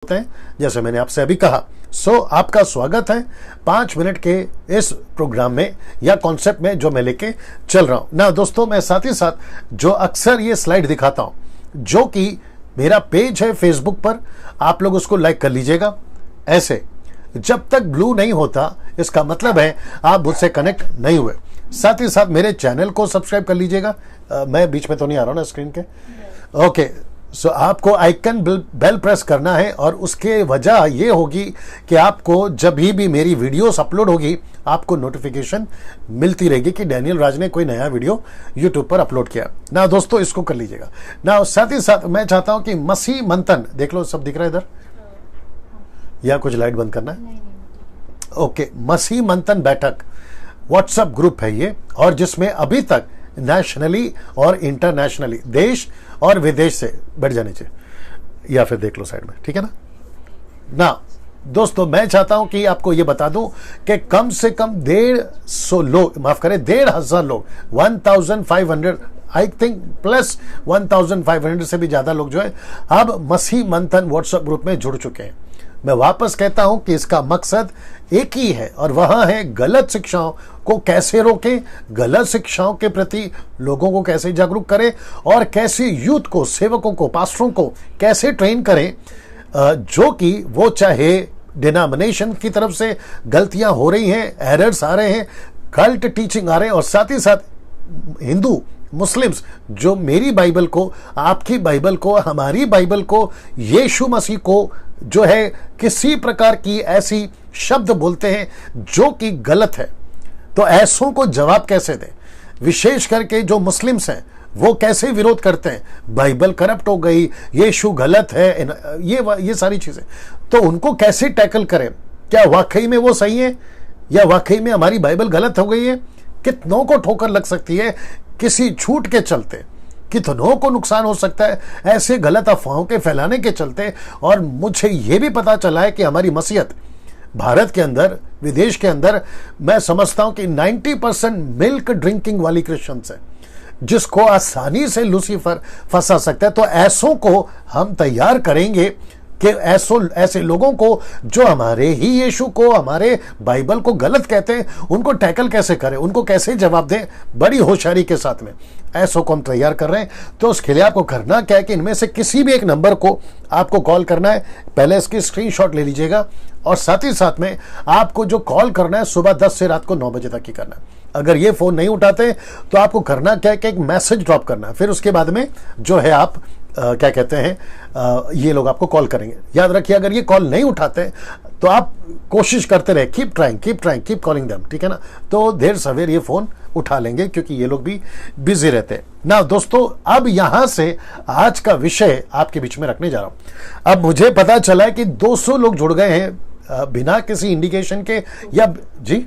हैं, जैसे मैंने आपसे अभी कहा। आपका स्वागत है 5 मिनट के इस प्रोग्राम में या कॉन्सेप्ट में जो मैं लेके चल रहा हूं ना। दोस्तों, मैं साथ ही साथ जो अक्सर ये स्लाइड दिखाता हूं, जो कि मेरा पेज है फेसबुक पर, आप लोग उसको लाइक कर लीजिएगा। ऐसे जब तक ब्लू नहीं होता, इसका मतलब है आप मुझसे कनेक्ट नहीं हुए। साथ ही साथ मेरे चैनल को सब्सक्राइब कर लीजिएगा। मैं बीच में तो नहीं आ रहा हूं ना स्क्रीन के? ओके। आपको आइकन बेल प्रेस करना है, और उसके वजह ये होगी कि आपको जब भी मेरी वीडियोस अपलोड होगी, आपको नोटिफिकेशन मिलती रहेगी कि डैनियल राज ने कोई नया वीडियो यूट्यूब पर अपलोड किया ना। दोस्तों, इसको कर लीजिएगा ना। साथ ही साथ मैं चाहता हूं कि मसीह मंथन, देख लो सब दिख रहा है इधर, या कुछ लाइट बंद करना है? ओके। मसीह मंथन बैठक व्हाट्सएप ग्रुप है ये, और जिसमें अभी तक नेशनली और इंटरनेशनली, देश और विदेश से, बैठ जाने चाहिए या फिर देख लो साइड में, ठीक है ना। दोस्तों, मैं चाहता हूं कि आपको यह बता दूं कि कम से कम 150 लोग, माफ करें 1500 लोग, 1500 आई थिंक प्लस 1500 से भी ज्यादा लोग जो है अब मसीह मंथन व्हाट्सएप ग्रुप में जुड़ चुके हैं। मैं वापस कहता हूं कि इसका मकसद एक ही है, और वह है गलत शिक्षाओं को कैसे रोकें, गलत शिक्षाओं के प्रति लोगों को कैसे जागरूक करें, और कैसे यूथ को, सेवकों को, पास्टरों को कैसे ट्रेन करें, जो कि वो चाहे डिनोमिनेशन की तरफ से गलतियां हो रही हैं, एरर्स आ रहे हैं, कल्ट टीचिंग आ रहे हैं, और साथ ही साथ हिंदू मुस्लिम्स जो मेरी बाइबल को, आपकी बाइबल को, हमारी बाइबल को, यीशु मसीह को जो है किसी प्रकार की ऐसी शब्द बोलते हैं जो कि गलत है, तो ऐसों को जवाब कैसे दें? विशेष करके जो मुस्लिम्स हैं वो कैसे विरोध करते हैं, बाइबल करप्ट हो गई, यीशु गलत है, ये सारी चीजें, तो उनको कैसे टैकल करें? क्या वाकई में वो सही है, या वाकई में हमारी बाइबल गलत हो गई है? कितनों को ठोकर लग सकती है किसी झूठ के चलते, कितनों को नुकसान हो सकता है ऐसे गलत अफवाहों के फैलाने के चलते। और मुझे यह भी पता चला है कि हमारी मसीहत भारत के अंदर, विदेश के अंदर, मैं समझता हूं कि 90% मिल्क ड्रिंकिंग वाली क्रिश्चियंस है, जिसको आसानी से लूसीफर फंसा सकता है। तो ऐसों को हम तैयार करेंगे कि ऐसे लोगों को जो हमारे ही यीशु को, हमारे बाइबल को गलत कहते हैं, उनको टैकल कैसे करें, उनको कैसे जवाब दें, बड़ी होशियारी के साथ में ऐसों को हम तैयार कर रहे हैं। तो उसके लिए आपको करना क्या है कि इनमें से किसी भी एक नंबर को आपको कॉल करना है। पहले इसकी स्क्रीनशॉट ले लीजिएगा, और साथ ही साथ में आपको जो कॉल करना है सुबह 10 से रात को 9 बजे तक ही करना है। अगर ये फोन नहीं उठाते तो आपको करना क्या है कि एक मैसेज ड्रॉप करना है, फिर उसके बाद में जो है आप क्या कहते हैं, ये लोग आपको कॉल करेंगे। याद रखिए, अगर ये कॉल नहीं उठाते तो आप कोशिश करते रहे, keep trying, keep calling them, ठीक है ना। तो देर सवेर ये फोन उठा लेंगे, क्योंकि ये लोग भी बिजी रहते हैं ना। दोस्तों, अब यहां से आज का विषय आपके बीच में रखने जा रहा हूं। अब मुझे पता चला है कि 200 लोग जुड़ गए हैं बिना किसी इंडिकेशन के, या जी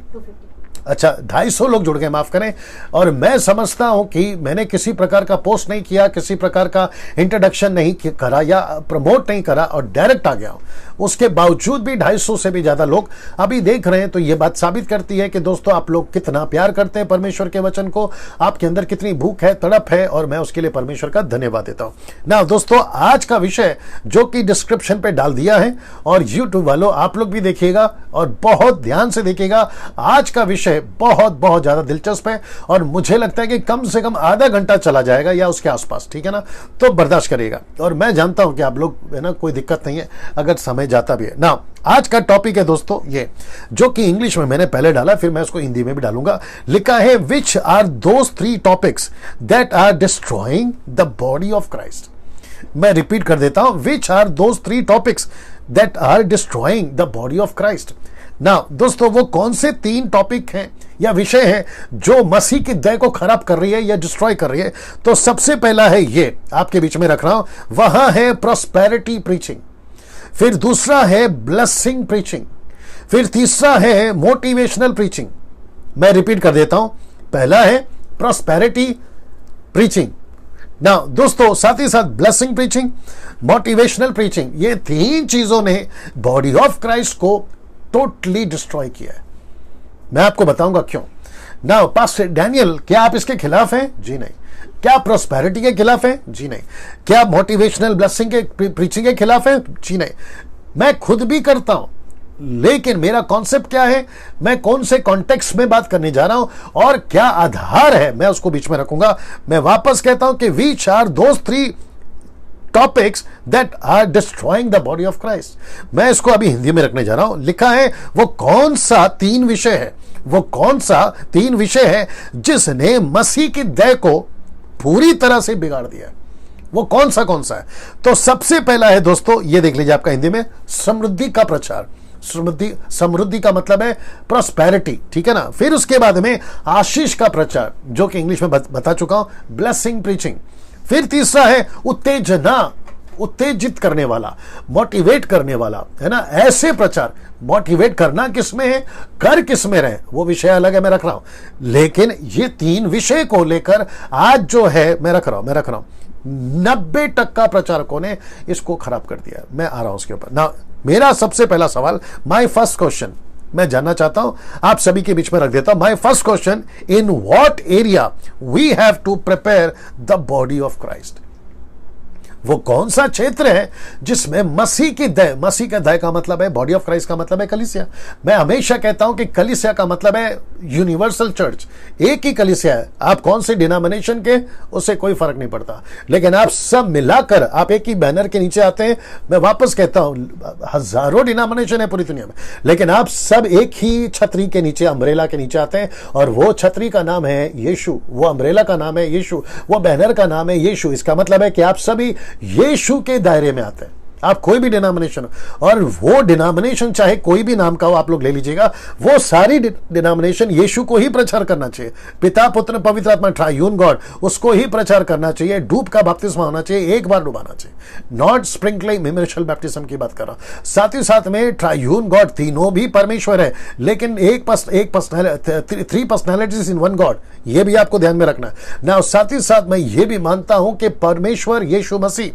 अच्छा 250 लोग जुड़ गए, माफ करें। और मैं समझता हूं कि मैंने किसी प्रकार का पोस्ट नहीं किया, किसी प्रकार का इंट्रोडक्शन नहीं करा या प्रमोट नहीं करा, और डायरेक्ट आ गया हूं। उसके बावजूद भी 250 से भी ज्यादा लोग अभी देख रहे हैं। तो यह बात साबित करती है कि दोस्तों, आप लोग कितना प्यार करते हैं परमेश्वर के वचन को, आपके अंदर कितनी भूख है, तड़प है, और मैं उसके लिए परमेश्वर का धन्यवाद देता हूं ना। दोस्तों, आज का विषय जो कि डिस्क्रिप्शन पे डाल दिया है, और यूट्यूब वालों आप लोग भी देखिएगा और बहुत ध्यान से देखिएगा। आज का विषय बहुत बहुत ज्यादा दिलचस्प है, और मुझे लगता है कि कम से कम आधा घंटा चला जाएगा या उसके आसपास, ठीक है ना। तो बर्दाश्त करिएगा, और मैं जानता हूं कि आप लोग, है ना, कोई दिक्कत नहीं है अगर समय जाता भी है ना। आज का टॉपिक है दोस्तों ये, जो कि इंग्लिश में मैंने पहले डाला, फिर मैं उसको हिंदी में भी डालूंगा। लिखा है, which are those 3 topics that are destroying the body of Christ. मैं रिपीट कर देता हूं, which are those 3 topics that are destroying the body of Christ ना। दोस्तों, वो कौन से 3 टॉपिक हैं या विषय हैं जो मसीह की देह को खराब कर रही है या डिस्ट्रॉय कर रही है? तो सबसे पहला है, ये आपके बीच में रख रहा हूं, वह है प्रॉस्पेरिटी प्रीचिंग। फिर दूसरा है ब्लेसिंग प्रीचिंग। फिर तीसरा है मोटिवेशनल प्रीचिंग। मैं रिपीट कर देता हूं, पहला है प्रॉस्पेरिटी प्रीचिंग ना दोस्तों, साथ ही साथ ब्लेसिंग प्रीचिंग, मोटिवेशनल प्रीचिंग, ये 3 चीजों ने बॉडी ऑफ क्राइस्ट को टोटली डिस्ट्रॉय किया है। मैं आपको बताऊंगा क्यों ना। पास्टर डैनियल, क्या आप इसके खिलाफ हैं? जी नहीं। क्या प्रॉस्पेरिटी के खिलाफ हैं? जी नहीं। क्या मोटिवेशनल ब्लेसिंग के प्रीचिंग के खिलाफ हैं? जी नहीं। मैं खुद भी करता हूं, लेकिन मेरा कॉन्सेप्ट क्या है, मैं कौन से कॉन्टेक्स्ट में बात करने जा रहा हूं और क्या आधार है, मैं उसको बीच में रखूंगा। मैं वापस कहता हूं कि which are those 3 topics that are destroying the body of Christ. मैं इसको अभी हिंदी में रखने जा रहा हूं। लिखा है वो कौन सा 3 विषय है, वो कौन सा 3 विषय है जिसने मसीह की देह को पूरी तरह से बिगाड़ दिया है। वो कौन सा है? तो सबसे पहला है दोस्तों, ये देख लीजिए आपका हिंदी में, समृद्धि का प्रचार। समृद्धि का मतलब है प्रॉस्पेरिटी, ठीक है ना। फिर उसके बाद में आशीष का प्रचार, जो कि इंग्लिश में बता चुका हूं, ब्लेसिंग प्रीचिंग। फिर तीसरा है उत्तेजना, उत्तेजित करने वाला, मोटिवेट करने वाला, है ना, ऐसे प्रचार। मोटिवेट करना किसमें है, कर किसमें रहे, वो विषय अलग है, मैं रख रहा हूं। लेकिन ये 3 विषय को लेकर आज जो है मैं रख रहा हूं। 90% प्रचारकों ने इसको खराब कर दिया। मैं आ रहा हूं उसके ऊपर ना। मेरा सबसे पहला सवाल, माय फर्स्ट क्वेश्चन, मैं जानना चाहता हूं, आप सभी के बीच में रख देता हूं। My first question, in what area we have to prepare the body of Christ. वो कौन सा क्षेत्र है जिसमें मसीह की देह, मसीह का देह का मतलब है, बॉडी ऑफ क्राइस्ट का मतलब है कलीसिया। मैं हमेशा कहता हूं कि कलीसिया का मतलब है यूनिवर्सल चर्च, एक ही कलीसिया है। आप कौन से डिनोमिनेशन के, उससे कोई फर्क नहीं पड़ता, लेकिन आप सब मिलाकर आप एक ही बैनर के नीचे आते हैं। मैं वापस कहता हूं, हजारों डिनोमिनेशन है पूरी दुनिया में, लेकिन आप सब एक ही छतरी के नीचे, अम्ब्रेला के नीचे आते हैं, और वो छतरी का नाम है यीशु, वो अम्ब्रेला का नाम है यीशु, वो बैनर का नाम है यीशु। इसका मतलब है कि आप सभी यीशु के दायरे में आते हैं। आप कोई भी डिनोमिनेशन, और वो डिनोमिनेशन चाहे कोई भी नाम का हो, आप लोग ले लीजिएगा, वो सारी डिनोमिनेशन यीशु को ही प्रचार करना चाहिए। पिता, पुत्र, पवित्र आत्मा, ट्रायून गॉड, उसको ही प्रचार करना चाहिए। डूब का बपतिस्मा होना चाहिए, एक बार डुबाना चाहिए, नॉट स्प्रिंकलिंग इमर्शियल बैप्टिज्म की बात कर रहा हूं। साथ ही साथ में ट्रायून गॉड, तीनों भी परमेश्वर है, लेकिन एक 3 पर्सनैलिटीज इन 1 गॉड, ये भी आपको ध्यान में रखना है ना। साथ ही साथ मैं ये भी मानता हूं कि परमेश्वर यीशु मसीह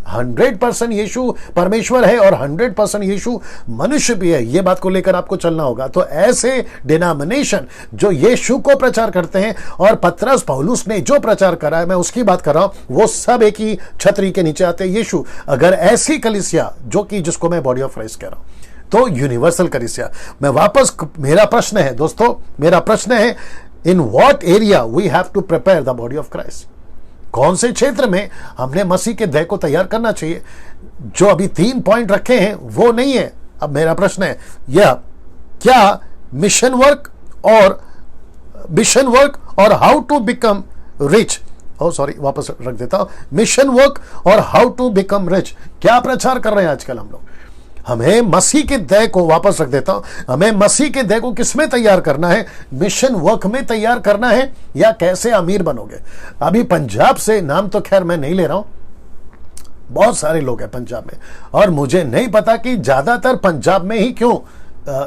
100% यीशु परमेश्वर है और 100% यीशु मनुष्य भी है। यह बात को लेकर आपको चलना होगा। तो ऐसे डिनोमिनेशन जो यीशु को प्रचार करते हैं, और पतरस पौलुस ने जो प्रचार करा है, मैं उसकी बात कर रहा हूं, वो सब एक ही छतरी के नीचे आते हैं, यीशु। अगर ऐसी कलीसिया, जो कि जिसको मैं बॉडी ऑफ क्राइस्ट कह रहा हूं, तो यूनिवर्सल कलीसिया। मैं वापस, मेरा प्रश्न है दोस्तों, मेरा प्रश्न है, in what area we have to prepare the body of Christ. कौन से क्षेत्र में हमने मसीह के देह को तैयार करना चाहिए। जो अभी 3 पॉइंट रखे हैं वो नहीं है। अब मेरा प्रश्न है, यह क्या मिशन वर्क और हाउ टू बिकम रिच, वापस रख देता हूं, मिशन वर्क और हाउ टू बिकम रिच, क्या प्रचार कर रहे हैं आजकल हम लोग। हमें मसीह के देह को, वापस रख देता हूं, हमें मसीह के देह को किसमें तैयार करना है, मिशन वर्क में तैयार करना है, या कैसे अमीर बनोगे। अभी पंजाब से, नाम तो खैर मैं नहीं ले रहा हूं, बहुत सारे लोग हैं पंजाब में, और मुझे नहीं पता कि ज्यादातर पंजाब में ही क्यों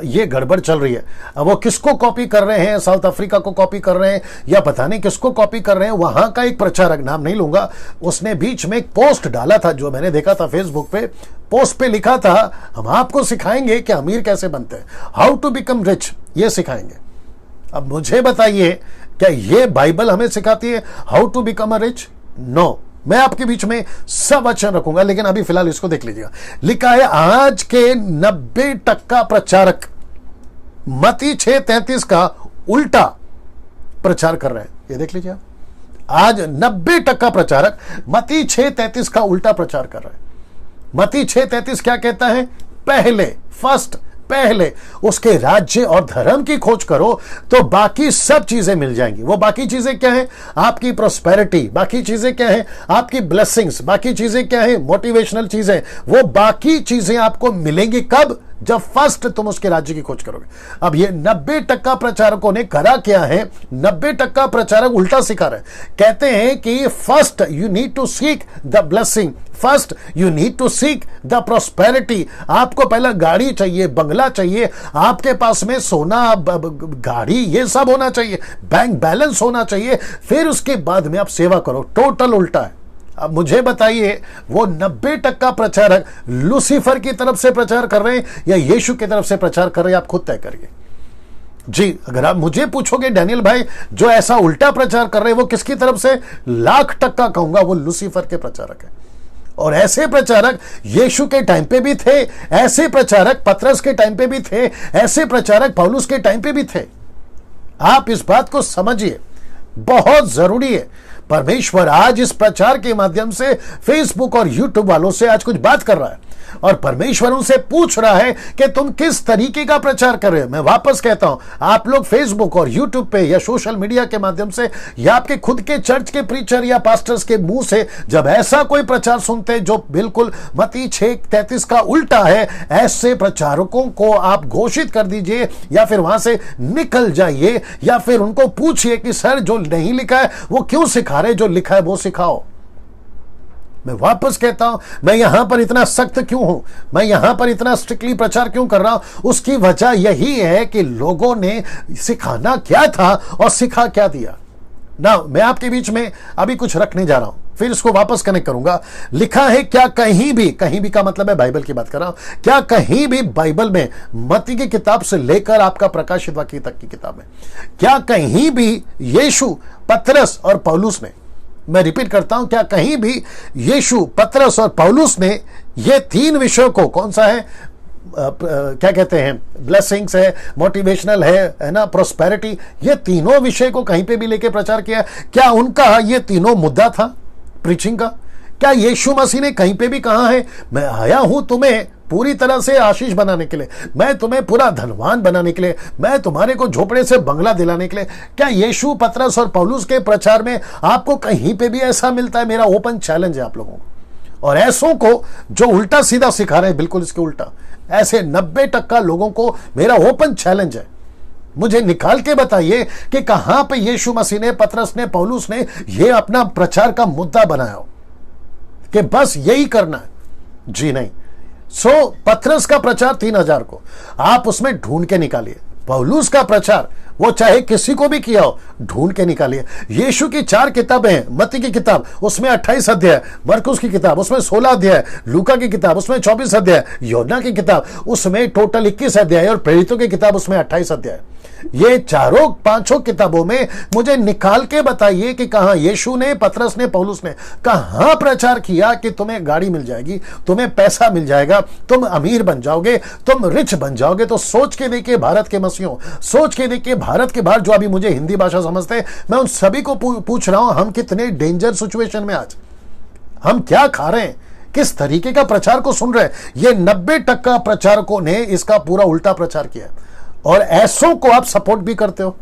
ये गड़बड़ चल रही है। अब वो किसको कॉपी कर रहे हैं, साउथ अफ्रीका को कॉपी कर रहे हैं, या पता नहीं किसको कॉपी कर रहे हैं। वहां का एक प्रचारक, नाम नहीं लूंगा, उसने बीच में एक पोस्ट डाला था, जो मैंने देखा था फेसबुक पे। पोस्ट पे लिखा था, हम आपको सिखाएंगे कि अमीर कैसे बनते हैं, हाउ टू बिकम रिच, ये सिखाएंगे। अब मुझे बताइए, क्या ये बाइबल हमें सिखाती है how to become a rich? No. मैं आपके बीच में सब वचन रखूंगा, लेकिन अभी फिलहाल इसको देख लीजिएगा। लिखा है, आज के 90% प्रचारक मत्ती 6:33 का उल्टा प्रचार कर रहे हैं। ये देख लीजिए, आज 90% प्रचारक मत्ती 6:33 का उल्टा प्रचार कर रहे हैं। मत्ती 6:33 क्या कहता है? पहले उसके राज्य और धर्म की खोज करो तो बाकी सब चीजें मिल जाएंगी। वो बाकी चीजें क्या है? आपकी प्रोस्पेरिटी, बाकी चीजें क्या है? आपकी ब्लेसिंग्स, बाकी चीजें क्या है? मोटिवेशनल चीजें। वो बाकी चीजें आपको मिलेंगी कब? जब फर्स्ट तुम उसके राज्य की खोज करोगे। अब ये 90% प्रचारकों ने करा क्या है? 90% प्रचारक उल्टा सिखा रहे, कहते हैं कि first you need to seek the blessing, first you need to seek the prosperity. आपको पहला गाड़ी चाहिए, बंगला चाहिए, आपके पास में सोना, गाड़ी, ये सब होना चाहिए, बैंक बैलेंस होना चाहिए, फिर उसके बाद में आप सेवा करो। टोटल उल्टा है। अब मुझे बताइए, वो 90% प्रचारक लूसीफर की तरफ से प्रचार कर रहे हैं या यीशु की तरफ से प्रचार कर रहे हैं? आप खुद तय करिए जी। अगर आप मुझे पूछोगे डैनियल भाई, जो ऐसा उल्टा प्रचार कर रहे हैं वो किसकी तरफ से? 1,00,000% कहूंगा वो लूसीफर के प्रचारक है। और ऐसे प्रचारक यीशु के टाइम पे भी थे, ऐसे प्रचारक पतरस के टाइम पे भी थे, ऐसे प्रचारक पौलुस के टाइम पे भी थे। आप इस बात को समझिए, बहुत जरूरी है। परमेश्वर आज इस प्रचार के माध्यम से फेसबुक और यूट्यूब वालों से आज कुछ बात कर रहा है और परमेश्वर उनसे पूछ रहा है कि तुम किस तरीके का प्रचार कर रहे हो। मैं वापस कहता हूं, आप लोग फेसबुक और यूट्यूब पे या सोशल मीडिया के माध्यम से या आपके खुद के चर्च के प्रीचर या पास्टर्स के मुंह से जब ऐसा कोई प्रचार सुनते हैं जो बिल्कुल मत्ती 6:33 का उल्टा है, ऐसे प्रचारकों को आप घोषित कर दीजिए या फिर वहां से निकल जाइए या फिर उनको पूछिए कि सर जो नहीं लिखा है वो क्यों सिखा रहे, जो लिखा है वो सिखाओ। मैं वापस कहता हूं, मैं यहां पर इतना सख्त क्यों हूं, मैं यहां पर इतना स्ट्रिक्टली प्रचार क्यों कर रहा हूं, उसकी वजह यही है कि लोगों ने सिखाना क्या था और सिखा क्या दिया ना। मैं आपके बीच में अभी कुछ रखने जा रहा हूं, फिर इसको वापस कनेक्ट करूंगा। लिखा है क्या कहीं भी का मतलब है बाइबल की बात कर रहा हूं, क्या कहीं भी बाइबल में मत्ती की किताब से लेकर आपका प्रकाशित वाक्य तक की किताब में क्या कहीं भी यीशु, पतरस और पौलुस ने, मैं रिपीट करता हूं, क्या कहीं भी यीशु, पतरस और पौलुस ने ये तीन विषयों को, कौन सा है, क्या कहते हैं, ब्लेसिंग्स है, मोटिवेशनल है ना, प्रोस्पेरिटी, ये तीनों विषय को कहीं पे भी लेके प्रचार किया? क्या उनका ये तीनों मुद्दा था प्रीचिंग का? क्या यीशु मसीह ने कहीं पे भी कहा है मैं आया हूं तुम्हें पूरी तरह से आशीष बनाने के लिए, मैं तुम्हें पूरा धनवान बनाने के लिए, मैं तुम्हारे को झोपड़े से बंगला दिलाने के लिए? क्या यीशु, पतरस और पौलुस के प्रचार में आपको कहीं पे भी ऐसा मिलता है? मेरा ओपन चैलेंज है आप लोगों को। और ऐसों को जो उल्टा सीधा सिखा रहे हैं, बिल्कुल इसके उल्टा, ऐसे 90% लोगों को मेरा ओपन चैलेंज है, मुझे निकाल के बताइए कि कहां पे यीशु मसीह ने, पतरस ने, पौलुस ने ये अपना प्रचार का मुद्दा बनाया हो कि बस यही करना है। जी नहीं। पतरस का प्रचार 3000 को आप उसमें ढूंढ के निकालिए। पौलुस का प्रचार वो चाहे किसी को भी किया हो, ढूंढ के निकालिए। यीशु की 4 किताबें हैं, मत्ती की किताब उसमें 28 अध्याय, मरकुस की किताब उसमें 16 अध्याय, लूका की किताब उसमें 24 अध्याय, योना की किताब उसमें टोटल 21 अध्याय और प्रेरितों की किताब उसमें 28 अध्याय। ये 4-5 किताबों में मुझे निकाल के बताइए कि कहां यीशु ने, पतरस ने, पौलुस ने कहां प्रचार किया कि तुम्हें गाड़ी मिल जाएगी, तुम्हें पैसा मिल जाएगा, तुम अमीर बन जाओगे, तुम रिच बन जाओगे। तो सोच के देखिए भारत के मसीहों, सोच के देखिए भारत के बाहर जो अभी मुझे हिंदी भाषा समझते हैं, मैं उन सभी को पूछ रहा हूं, हम कितने डेंजर सिचुएशन में आज, हम क्या खा रहे हैं, किस तरीके का प्रचार को सुन रहे हैं। ये 90% प्रचारकों ने इसका पूरा उल्टा प्रचार किया और ऐसों को आप सपोर्ट भी करते हो।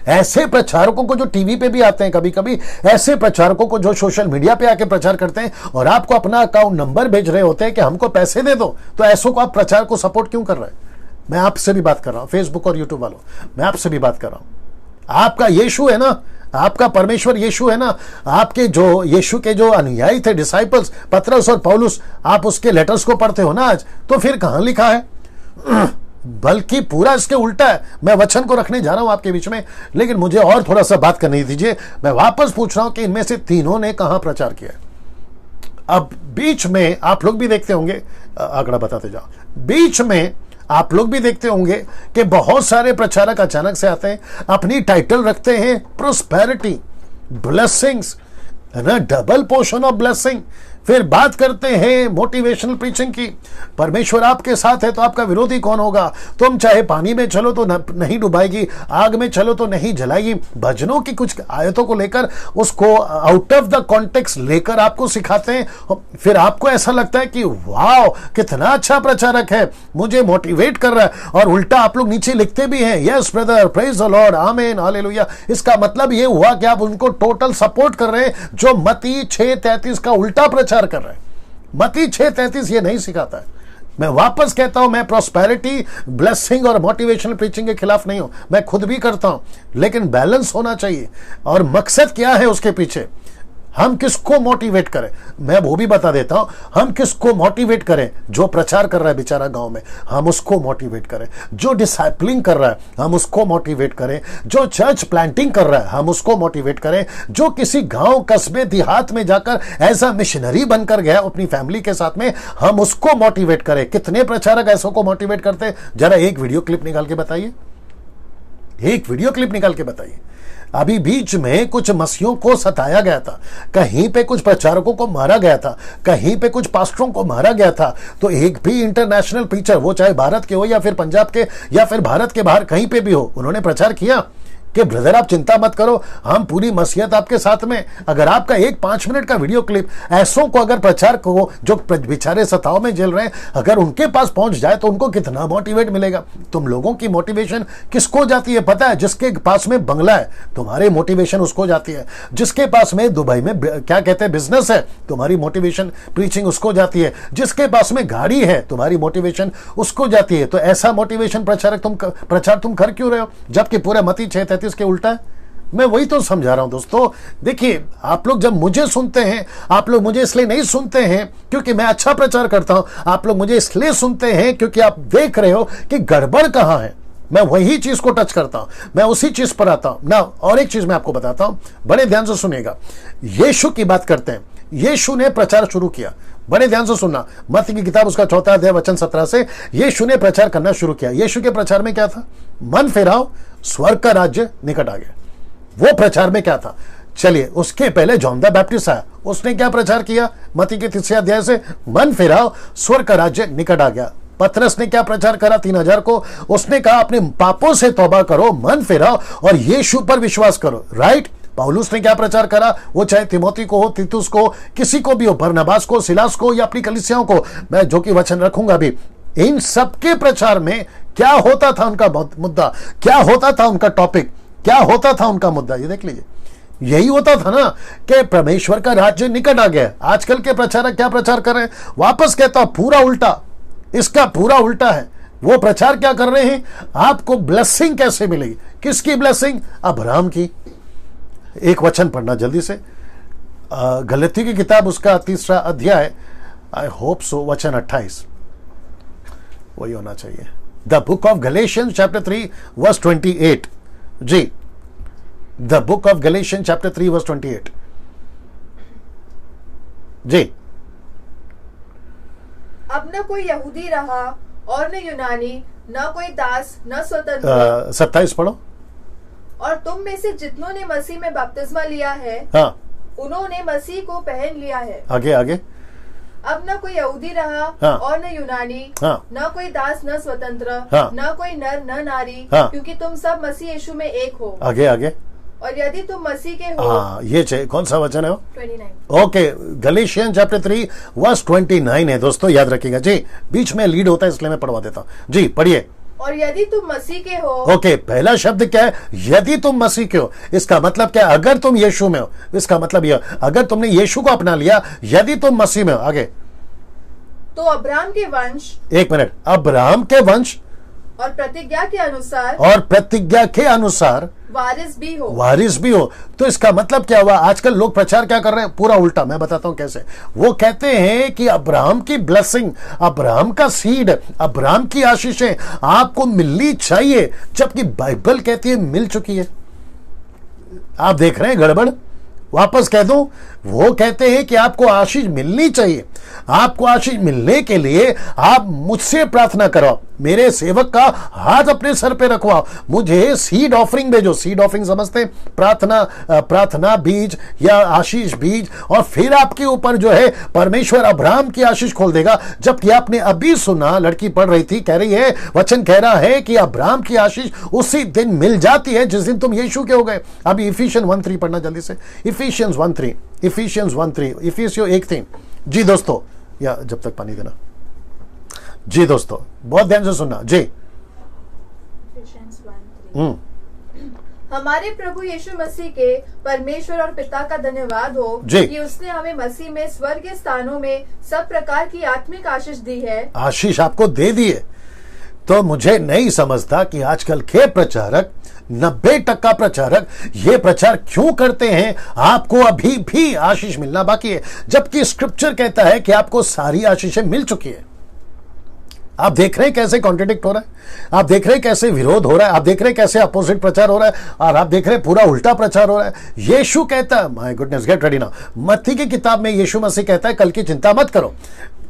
ऐसे प्रचारकों को जो टीवी पे भी आते हैं कभी कभी, ऐसे प्रचारकों को जो सोशल मीडिया पे आके प्रचार करते हैं और आपको अपना अकाउंट नंबर भेज रहे होते हैं कि हमको पैसे दे दो, तो ऐसों को आप प्रचार को सपोर्ट क्यों कर रहे हैं? मैं आपसे भी बात कर रहा हूं, फेसबुक और यूट्यूब वालों, मैं आपसे भी बात कर रहा हूं। आपका यीशु है ना, आपका परमेश्वर यीशु है ना, आपके जो यीशु के जो अनुयायी थे, डिसाइपल्स, पतरस और पौलुस, आप उसके लेटर्स को पढ़ते हो ना आज, तो फिर कहां लिखा है? बल्कि पूरा इसके उल्टा है। मैं वचन को रखने जा रहा हूं आपके बीच में, लेकिन मुझे और थोड़ा सा बात करने दीजिए। मैं वापस पूछ रहा हूं कि इनमें से तीनों ने कहां प्रचार किया? अब बीच में आप लोग भी देखते होंगे, आंकड़ा बताते जाओ, बीच में आप लोग भी देखते होंगे कि बहुत सारे प्रचारक अचानक से आते हैं, अपनी टाइटल रखते हैं प्रोस्पेरिटी, ब्लेसिंग्स, है ना, डबल पोर्शन ऑफ ब्लेसिंग, फिर बात करते हैं मोटिवेशनल प्रीचिंग की। परमेश्वर आपके साथ है तो आपका विरोधी कौन होगा? तुम चाहे पानी में चलो तो नहीं डुबाएगी, आग में चलो तो नहीं जलाएगी। भजनों की कुछ आयतों को लेकर उसको आउट ऑफ द कॉन्टेक्स्ट लेकर आपको सिखाते हैं, फिर आपको ऐसा लगता है कि वाह कितना अच्छा प्रचारक है, मुझे मोटिवेट कर रहा है, और उल्टा आप लोग नीचे लिखते भी हैं, yes brother, praise the Lord, आमीन, हालेलुया। इसका मतलब ये हुआ कि आप उनको टोटल सपोर्ट कर रहे हैं जो मत्ती 6:33 का उल्टा प्रचार कर रहे हैं। मत्ती 6:33 ये नहीं सिखाता है। मैं वापस कहता हूं, मैं प्रोस्पेरिटी, ब्लेसिंग और मोटिवेशनल प्रीचिंग के खिलाफ नहीं हूं, मैं खुद भी करता हूं, लेकिन बैलेंस होना चाहिए। और मकसद क्या है उसके पीछे? हम किसको मोटिवेट करें? मैं वो भी बता देता हूं, हम किसको मोटिवेट करें? जो प्रचार कर रहा है बेचारा गांव में, हम उसको मोटिवेट करें। जो डिसाइपलिंग कर रहा है, हम उसको मोटिवेट करें। जो चर्च प्लांटिंग कर रहा है, हम उसको मोटिवेट करें। जो किसी गांव, कस्बे, देहात में जाकर ऐसा मिशनरी बनकर गया अपनी फैमिली के साथ में, हम उसको मोटिवेट करें। कितने प्रचारक ऐसों को मोटिवेट करते हैं? जरा एक वीडियो क्लिप निकाल के बताइए, एक वीडियो क्लिप निकाल के बताइए। अभी बीच में कुछ मसीहों को सताया गया था, कहीं पे कुछ प्रचारकों को मारा गया था, कहीं पे कुछ पास्टरों को मारा गया था। तो एक भी इंटरनेशनल प्रीचर, वो चाहे भारत के हो या फिर पंजाब के या फिर भारत के बाहर कहीं पे भी हो, उन्होंने प्रचार किया कि ब्रदर आप चिंता मत करो, हम पूरी मसीहत आपके साथ में। अगर आपका एक 5 मिनट का वीडियो क्लिप ऐसों को अगर प्रचार को जो बेचारे सताओं में जेल रहे हैं, अगर उनके पास पहुंच जाए तो उनको कितना मोटिवेट मिलेगा। तुम लोगों की मोटिवेशन किसको जाती है पता है? जिसके पास में बंगला है तुम्हारी मोटिवेशन उसको जाती है, जिसके पास में दुबई में क्या कहते हैं बिजनेस है तुम्हारी मोटिवेशन प्रीचिंग उसको जाती है, जिसके पास में गाड़ी है तुम्हारी मोटिवेशन उसको जाती है। तो ऐसा मोटिवेशन प्रचार तुम कर क्यों रहे हो, जबकि पूरे मत्ती 6:33 के उल्टा है। मैं वही तो समझा रहा हूं दोस्तों। देखिए, आप लोग जब मुझे सुनते हैं, आप लोग मुझे इसलिए नहीं सुनते हैं क्योंकि मैं अच्छा प्रचार करता हूं, आप लोग मुझे इसलिए सुनते हैं क्योंकि आप देख रहे हो कि गड़बड़ कहां है। मैं वही चीज को टच करता हूं, मैं उसी चीज पर आता हूं ना। और एक चीज मैं आपको बताता हूं, बड़े ध्यान से सुनिएगा। यीशु की बात करते हैं, यीशु ने प्रचार शुरू किया। बड़े ध्यान से सुनना, मत्ती की किताब उसका 4 अध्याय वचन 17 से यीशु ने प्रचार करना शुरू किया। यीशु के प्रचार में क्या था? मन फिराओ, स्वर्ग का राज्य निकट आ गया। वो प्रचार में क्या था? चलिए, उसके पहले जॉन द बैप्टिस्ट आया, उसने क्या प्रचार किया? मत्ती के 3 अध्याय से मन फिराओ, स्वर्ग का राज्य निकट आ गया। पतरस ने क्या प्रचार करा 3000 को? उसने कहा अपने पापों से तौबा करो, मन फिराओ और यीशु पर विश्वास करो। राइट? पौलुस ने क्या प्रचार करा? वो चाहे तिमोथी को हो, तीतुस को, किसी को भी हो, बरनबास को, सिलास को या अपनी कलीसियाओं को, मैं जो कि वचन रखूंगा अभी, इन सबके प्रचार में क्या होता था? उनका मुद्दा क्या होता था? उनका टॉपिक क्या होता था? उनका मुद्दा ये देख लीजिए, यही होता था ना कि परमेश्वर का राज्य निकट आ गया। आजकल के प्रचारक क्या प्रचार कर रहे हैं? वापस कहता हूं, पूरा उल्टा, इसका पूरा उल्टा है। वो प्रचार क्या कर रहे हैं? आपको ब्लेसिंग कैसे मिलेगी? किसकी ब्लेसिंग? अब्राहम की। एक वचन पढ़ना जल्दी से, गलती की किताब उसका 3 अध्याय, आई होप सो, वचन 28 वही होना चाहिए। The book of Galatians chapter 3 verse 28। जी, the book of Galatians chapter 3 verse 28। जी, अब न कोई यहूदी रहा और न यूनानी, न कोई दास न स्वतंत्र। 27 पढ़ो। और तुम में से जितनों ने मसीह में बपतिस्मा लिया है, हाँ, उन्होंने मसीह को पहन लिया है। आगे आगे। अब न कोई यहूदी रहा हाँ, और न यूनानी, हाँ, न कोई दास न स्वतंत्र, हाँ, न कोई नर न नारी, हाँ, क्योंकि तुम सब मसीह यीशु में एक हो। आगे आगे। और यदि तुम मसीह के हो, हाँ, ये चाहिए। कौन सा वचन है वो? 29। ओके, गलेशियन चैप्टर 3 वर्स 29 है दोस्तों, याद रखिएगा जी। बीच में लीड होता है इसलिए मैं पढ़वा देता हूं जी, पढ़िए। और यदि तुम मसीह के हो, ओके, पहला शब्द क्या है? यदि तुम मसीह के हो। इसका मतलब क्या? अगर तुम यीशु में हो। इसका मतलब यह, अगर तुमने यीशु को अपना लिया, यदि तुम मसीह में हो। आगे। तो अब्राहम के वंश, एक मिनट, अब्राहम के वंश और प्रतिज्ञा के अनुसार, और प्रतिज्ञा के अनुसार वारिस भी हो। वारिस भी हो। तो इसका मतलब क्या हुआ? आजकल लोग प्रचार क्या कर रहे हैं? पूरा उल्टा। मैं बताता हूं कैसे। वो कहते हैं कि अब्राहम की ब्लेसिंग, अब्राहम का सीड, अब्राहम की आशीषें आपको मिलनी चाहिए, जबकि बाइबल कहती है मिल चुकी है। आप देख रहे हैं गड़बड़? वापस कह दूं, वो कहते हैं कि आपको आशीष मिलनी चाहिए। आपको आशीष मिलने के लिए आप मुझसे प्रार्थना करो, मेरे सेवक का हाथ अपने सर पे रखवाओ, मुझे सीड ऑफरिंग भेजो। सीड ऑफरिंग समझते हैं? प्रार्थना बीज या आशीष बीज। और फिर आपके ऊपर जो है परमेश्वर अब्राहम की आशीष खोल देगा। जबकि आपने अभी सुना, लड़की पढ़ रही थी, कह रही है, वचन कह रहा है कि अब्राहम की आशीष उसी दिन मिल जाती है जिस दिन तुम यीशु के हो गए। अभी इफिशियंस 1:3 पढ़ना जल्दी से। Efficiency 1:3, efficiency 1:3, इफिसियों 1:3। जी दोस्तों, या जब तक पानी देना। जी दोस्तों, बहुत ध्यान से सुनना जी। हमारे प्रभु यीशु मसीह के परमेश्वर और पिता का धन्यवाद हो कि उसने हमें मसीह में स्वर्गीय स्थानों में सब प्रकार की आत्मिक आशीष दी है। आशीष आपको दे दिए। तो मुझे नहीं समझता कि आजकल के प्रचारक, 90% प्रचारक ये प्रचार क्यों करते हैं आपको अभी भी आशीष मिलना बाकी है, जबकि स्क्रिप्चर कहता है कि आपको सारी आशीषें मिल चुकी है। आप देख रहे हैं कैसे कॉन्ट्रडिक्ट हो रहा है, आप देख रहे हैं कैसे विरोध हो रहा है, आप देख रहे हैं कैसे अपोजिट प्रचार हो रहा है, और आप देख रहे हैं पूरा उल्टा प्रचार हो रहा है। यीशु कहता है, my goodness, get ready now, मत्ती की किताब में यीशु मसीह कहता है कल की चिंता मत करो।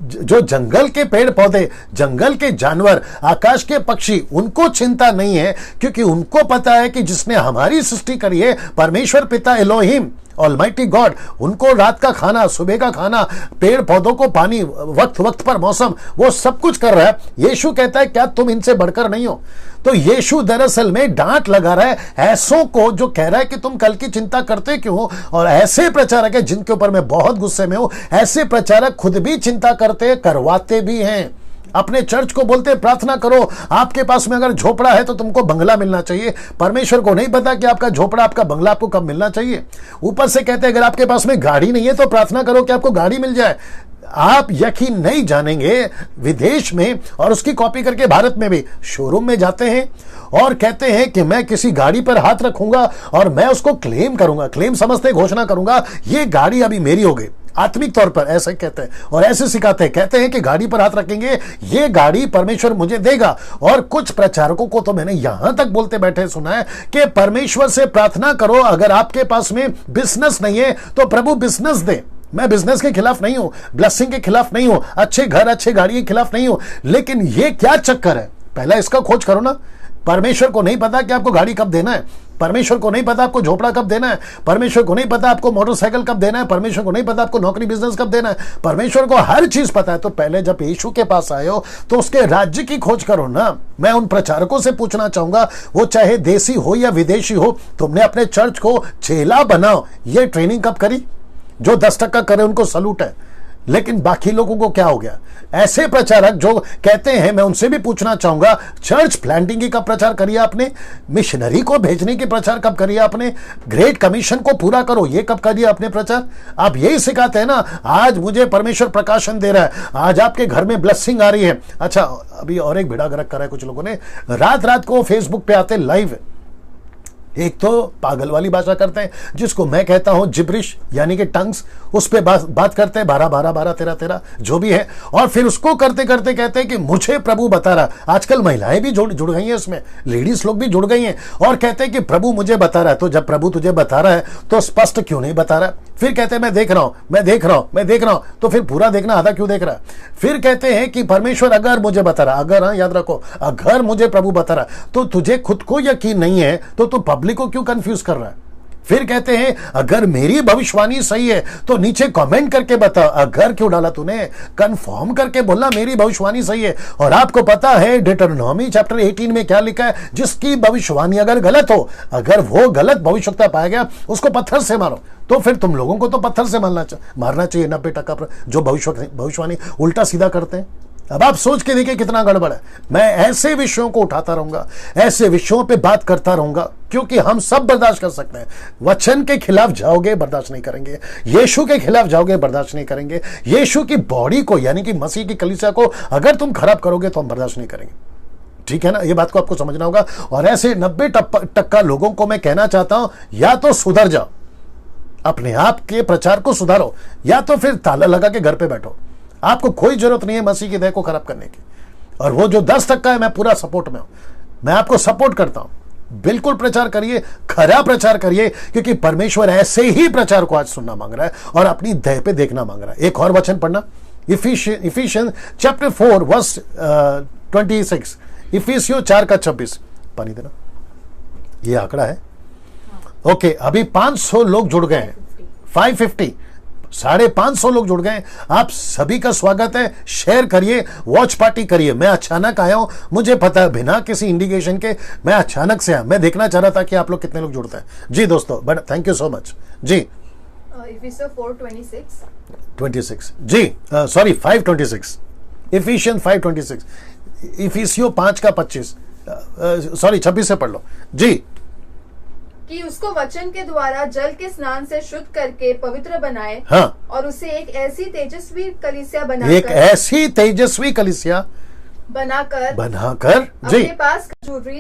जो जंगल के पेड़ पौधे, जंगल के जानवर, आकाश के पक्षी, उनको चिंता नहीं है, क्योंकि उनको पता है कि जिसने हमारी सृष्टि करी है परमेश्वर पिता एलोहिम ऑलमाइटी गॉड, उनको रात का खाना, सुबह का खाना, पेड़ पौधों को पानी, वक्त वक्त पर मौसम, वो सब कुछ कर रहा है। यीशु कहता है क्या तुम इनसे बढ़कर नहीं हो? तो यीशु दरअसल में डांट लगा रहा है ऐसों को जो कह रहा है कि तुम कल की चिंता करते क्यों हो। और ऐसे प्रचारक है जिनके ऊपर मैं बहुत गुस्से में हूं, ऐसे प्रचारक खुद भी चिंता करते, करवाते भी हैं। अपने चर्च को बोलते प्रार्थना करो, आपके पास में अगर झोपड़ा है तो तुमको बंगला मिलना चाहिए। परमेश्वर को नहीं पता कि आपका झोपड़ा, आपका बंगला आपको कब मिलना चाहिए। ऊपर से कहते हैं अगर आपके पास में गाड़ी नहीं है तो प्रार्थना करो कि आपको गाड़ी मिल जाए। आप यकीन नहीं जानेंगे, विदेश में और उसकी कॉपी करके भारत में भी शोरूम में जाते हैं और कहते हैं कि मैं किसी गाड़ी पर हाथ रखूंगा और मैं उसको क्लेम करूंगा, क्लेम समझते घोषणा करूंगा, ये गाड़ी अभी मेरी हो गई। आत्मिक तौर पर ऐसे कहते हैं और ऐसे सिखाते हैं, कहते हैं कि गाड़ी पर हाथ रखेंगे, ये गाड़ी परमेश्वर मुझे देगा। और कुछ प्रचारकों को तो मैंने यहां तक बोलते बैठे सुना है कि परमेश्वर से प्रार्थना करो, अगर आपके पास में बिजनेस नहीं है तो प्रभु बिजनेस दे। मैं बिजनेस के खिलाफ नहीं हूं, ब्लेसिंग के खिलाफ नहीं हूं, अच्छे घर अच्छे गाड़ी के खिलाफ नहीं हूं, लेकिन ये क्या चक्कर है? पहला इसका खोज करो ना। परमेश्वर को नहीं पता कि आपको गाड़ी कब देना है, परमेश्वर को नहीं पता आपको झोपड़ा कब देना है, परमेश्वर को नहीं पता आपको मोटरसाइकिल कब देना है, परमेश्वर को नहीं पता आपको नौकरी बिजनेस कब देना है। परमेश्वर को हर चीज पता है। तो पहले जब यीशु के पास आए हो तो उसके राज्य की खोज करो ना। मैं उन प्रचारकों से पूछना चाहूंगा, वो चाहे देसी हो या विदेशी हो, तुमने अपने चर्च को चेला बनाओ, ये ट्रेनिंग कब करी? जो 10% करे उनको सलूट है, लेकिन बाकी लोगों को क्या हो गया? ऐसे प्रचारक जो कहते हैं, मैं उनसे भी पूछना चाहूंगा, चर्च प्लांटिंग की कब प्रचार करिए आपने? मिशनरी को भेजने की प्रचार कब करिए आपने? ग्रेट कमीशन को पूरा करो, ये कब करिए आपने प्रचार? आप यही सिखाते हैं ना, आज मुझे परमेश्वर प्रकाशन दे रहा है, आज आपके घर में ब्लेसिंग आ रही है। अच्छा, अभी और एक भिड़ा गरक करा है कुछ लोगों ने, रात रात को फेसबुक पे आते लाइव, एक तो पागल वाली भाषा करते हैं जिसको मैं कहता हूं जिब्रिश यानी कि टंग्स, उस पे बात करते हैं 12 13 जो भी है, और फिर उसको करते करते कहते हैं कि मुझे प्रभु बता रहा। आजकल महिलाएं भी जुड़ गई हैं इसमें, लेडीज लोग भी जुड़ गई हैं और कहते हैं कि प्रभु मुझे बता रहा है। तो जब प्रभु तुझे बता रहा है तो स्पष्ट क्यों नहीं बता रहा? फिर कहते हैं मैं देख रहा हूं, मैं देख रहा हूं, मैं देख रहा हूं, तो फिर पूरा देखना, आधा क्यों देख रहा है? फिर कहते हैं कि परमेश्वर अगर मुझे बता रहा, अगर, हाँ याद रखो, अगर मुझे प्रभु बता रहा, तो तुझे खुद को यकीन नहीं है तो तू पब्लिक को क्यों कंफ्यूज कर रहा है? फिर कहते हैं अगर मेरी भविष्यवाणी सही है तो नीचे कमेंट करके बता। अगर क्यों डाला तूने? कंफर्म करके बोलना मेरी भविष्यवाणी सही है। और आपको पता है डिटरनॉमी चैप्टर 18 में क्या लिखा है? जिसकी भविष्यवाणी अगर गलत हो, अगर वो गलत भविष्यवक्ता पाया गया, उसको पत्थर से मारो। तो फिर तुम लोगों को तो पत्थर से मारना चाहिए 90% जो भविष्यवाणी उल्टा सीधा करते हैं। अब आप सोच के देखिए कितना गड़बड़ है। मैं ऐसे विषयों को उठाता रहूंगा, ऐसे विषयों पे बात करता रहूंगा, क्योंकि हम सब बर्दाश्त कर सकते हैं। वचन के खिलाफ जाओगे, बर्दाश्त नहीं करेंगे। यीशु के खिलाफ जाओगे, बर्दाश्त नहीं करेंगे। यीशु की बॉडी को यानी कि मसीह की कलीसिया को अगर तुम खराब करोगे तो हम बर्दाश्त नहीं करेंगे। ठीक है ना? ये बात को आपको समझना होगा। और ऐसे 90% लोगों को मैं कहना चाहता हूं, या तो सुधर जाओ, अपने आप के प्रचार को सुधारो, या तो फिर ताला लगा के घर पे बैठो। आपको कोई जरूरत नहीं है मसीह की देह को खराब करने की। और वो जो 10% है, मैं पूरा सपोर्ट में हूं, मैं आपको सपोर्ट करता हूं। बिल्कुल प्रचार करिए, खरा प्रचार करिए, क्योंकि परमेश्वर ऐसे ही प्रचार को आज सुनना मांग रहा है और अपनी देह पे देखना मांग रहा है। एक और वचन पढ़ना, इफिशियंस चैप्टर 4 वर्स 26, इफिसियों 4:26। पानी देना, ये आंकड़ा है। ओके, अभी 500 लोग जुड़ गए हैं, 550, 550 लोग जुड़ गए। आप सभी का स्वागत है। शेयर करिए, वॉच पार्टी करिए। मैं अचानक आया हूं, मुझे पता है, बिना किसी इंडिकेशन के मैं अचानक से आया। मैं देखना चाह रहा था कि आप लोग कितने लोग जुड़ते हैं। जी दोस्तों, but thank you so much. जी इफिसियों 4:26 जी, सॉरी 5:26, इफिशियन 5:26, इफिसियों 5:25, सॉरी 26 से पढ़ लो जी। कि उसको वचन के द्वारा जल के स्नान से शुद्ध करके पवित्र बनाए, हाँ, और उसे एक ऐसी तेजस्वी कलीसिया बनाकर जी, अपने पास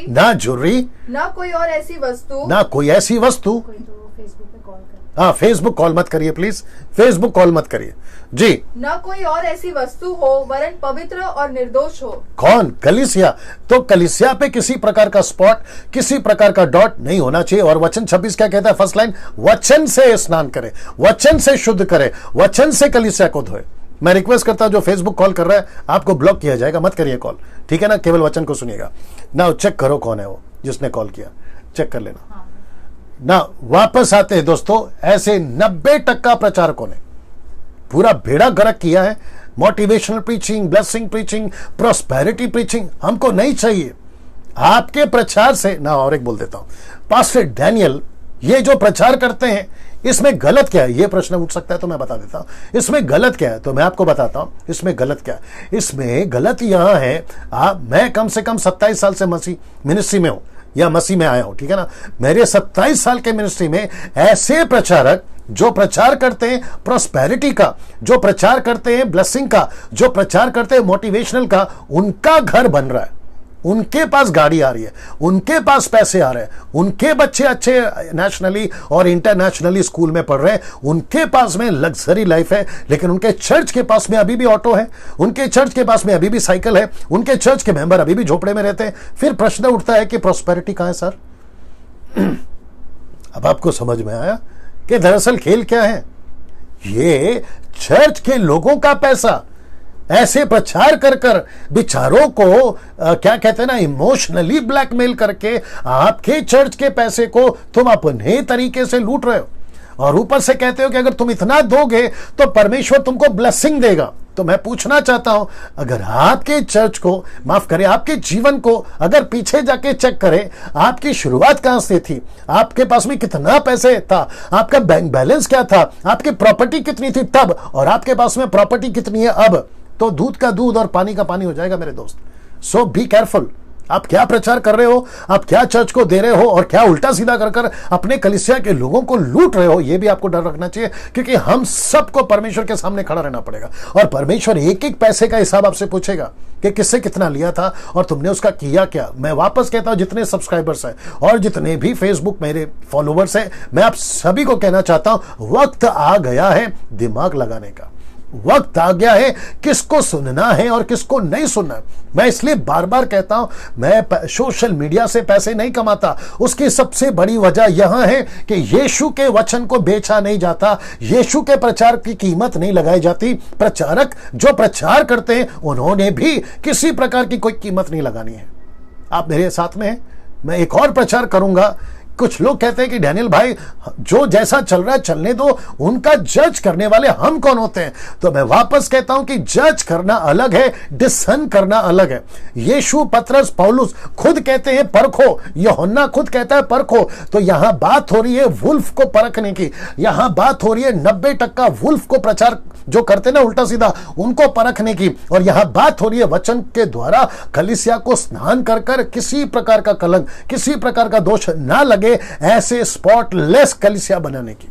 ना जुर्री ना कोई और ऐसी वस्तु फेसबुक हाँ, फेसबुक कॉल मत करिए प्लीज, फेसबुक कॉल मत करिए जी। न कोई और ऐसी वस्तु हो वरन पवित्र और निर्दोष हो। कौन? कलीसिया। तो कलीसिया पे किसी प्रकार का स्पॉट, किसी प्रकार का डॉट नहीं होना चाहिए। और वचन 26 क्या कहता है? फर्स्ट लाइन, वचन से स्नान करे, वचन से शुद्ध करे, वचन से कलीसिया को धोए। मैं रिक्वेस्ट करता हूं जो फेसबुक कॉल कर रहा है, आपको ब्लॉक किया जाएगा, मत करिए कॉल, ठीक है ना? केवल वचन को सुनिएगा ना। चेक करो कौन है वो जिसने कॉल किया, चेक कर लेना ना। वापस आते हैं दोस्तों, ऐसे 90% प्रचारकों ने पूरा बेड़ा गर्क किया है। Motivational preaching, blessing preaching, prosperity preaching हमको नहीं चाहिए। आपके प्रचार से ना, और एक बोल देता हूं, पास्टर डैनियल ये जो प्रचार करते हैं इसमें गलत क्या है? ये प्रश्न उठ सकता है, तो मैं बता देता हूं इसमें गलत क्या है। तो मैं आपको बताता हूं इसमें गलत क्या है। इसमें गलत यहां है, मैं कम से कम 27 साल से मसीह मिनिस्ट्री में हूं, या मसीह में आया हूं, ठीक है ना? मेरे 27 साल के मिनिस्ट्री में ऐसे प्रचारक जो प्रचार करते हैं प्रॉस्पेरिटी का, जो प्रचार करते हैं ब्लेसिंग का, जो प्रचार करते हैं मोटिवेशनल का, उनका घर बन रहा है, उनके पास गाड़ी आ रही है, उनके पास पैसे आ रहे हैं, उनके बच्चे अच्छे नेशनली और इंटरनेशनली स्कूल में पढ़ रहे हैं, उनके पास में लग्जरी लाइफ है। लेकिन उनके चर्च के पास में अभी भी ऑटो है, उनके चर्च के पास में अभी भी साइकिल है, उनके चर्च के मेंबर अभी भी झोपड़े में रहते हैं। फिर प्रश्न उठता है कि प्रॉस्पेरिटी कहां है सर? अब आपको समझ में आया कि दरअसल खेल क्या है। ये चर्च के लोगों का पैसा ऐसे प्रचार कर कर बिचारों को क्या कहते हैं ना, इमोशनली ब्लैकमेल करके आपके चर्च के पैसे को तुम अपने तरीके से लूट रहे हो। और ऊपर से कहते हो कि अगर तुम इतना दोगे तो परमेश्वर तुमको ब्लेसिंग देगा। तो मैं पूछना चाहता हूं, अगर आपके चर्च को, माफ करें, आपके जीवन को अगर पीछे जाके चेक करें, आपकी शुरुआत कहां से थी, आपके पास में कितना पैसे था, आपका बैंक बैलेंस क्या था, आपकी प्रॉपर्टी कितनी थी तब, और आपके पास में प्रॉपर्टी कितनी है अब, तो दूध का दूध और पानी का पानी हो जाएगा मेरे दोस्त। सो बी केयरफुल। आप क्या प्रचार कर रहे हो, आप क्या चर्च को दे रहे हो, और क्या उल्टा सीधा कर कर अपने कलीसिया के लोगों को लूट रहे हो, यह भी आपको डर रखना चाहिए। क्योंकि हम सबको परमेश्वर के सामने खड़ा रहना पड़ेगा, और परमेश्वर एक एक पैसे का हिसाब आपसे पूछेगा कि किससे कितना लिया था और तुमने उसका किया क्या। मैं वापस कहता हूं, जितने सब्सक्राइबर्स हैं और जितने भी फेसबुक मेरे फॉलोवर्स हैं, मैं आप सभी को कहना चाहता हूं, वक्त आ गया है दिमाग लगाने का। वक्त आ गया है किसको सुनना है और किसको नहीं सुनना। मैं इसलिए बार बार कहता हूं, मैं सोशल मीडिया से पैसे नहीं कमाता। उसकी सबसे बड़ी वजह यहां है कि यीशु के वचन को बेचा नहीं जाता, यीशु के प्रचार की कीमत नहीं लगाई जाती। प्रचारक जो प्रचार करते हैं उन्होंने भी किसी प्रकार की कोई कीमत नहीं लगानी है। आप मेरे साथ में हैं, मैं एक और प्रचार करूंगा। कुछ लोग कहते हैं कि डैनियल भाई जो जैसा चल रहा है चलने दो, उनका जज करने वाले हम कौन होते हैं? तो मैं वापस कहता हूं कि जज करना अलग है, डिसन करना अलग है। यीशु, पतरस, पौलुस खुद कहते हैं परखो, यूहन्ना खुद कहता है परखो। तो यहां बात हो रही है वुल्फ को परखने की, यहां बात हो रही है 90% वुल्फ को प्रचार जो करते ना उल्टा सीधा, उनको परखने की। और यहां बात हो रही है वचन के द्वारा कलीसिया को स्नान कर कर किसी प्रकार का कलंक, किसी प्रकार का दोष ना लगे, ऐसे स्पॉटलेस कलीसिया बनाने की।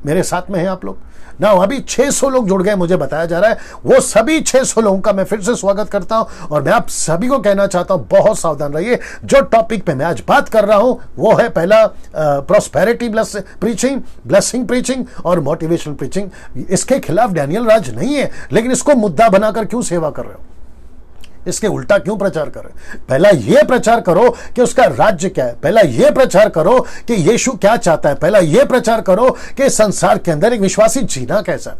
मेरे साथ में हैं आप लोग ना? अभी 600 लोग जुड़ गए मुझे बताया जा रहा है। वो सभी 600 लोगों का मैं फिर से स्वागत करता हूं, और मैं आप सभी को कहना चाहता हूं बहुत सावधान रहिए। जो टॉपिक पे मैं आज बात कर रहा हूं वो है पहला प्रॉस्पेरिटी प्रीचिंग, ब्लेसिंग प्रीचिंग और मोटिवेशनल प्रीचिंग। इसके खिलाफ डैनियल राज नहीं है, लेकिन इसको मुद्दा बनाकर क्यों सेवा कर रहे हो, इसके उल्टा क्यों प्रचार कर रहे? पहला यह प्रचार करो कि उसका राज्य क्या है, पहला यह प्रचार करो कि यीशु क्या चाहता है, पहला यह प्रचार करो कि संसार के अंदर एक विश्वासी जीना कैसा है।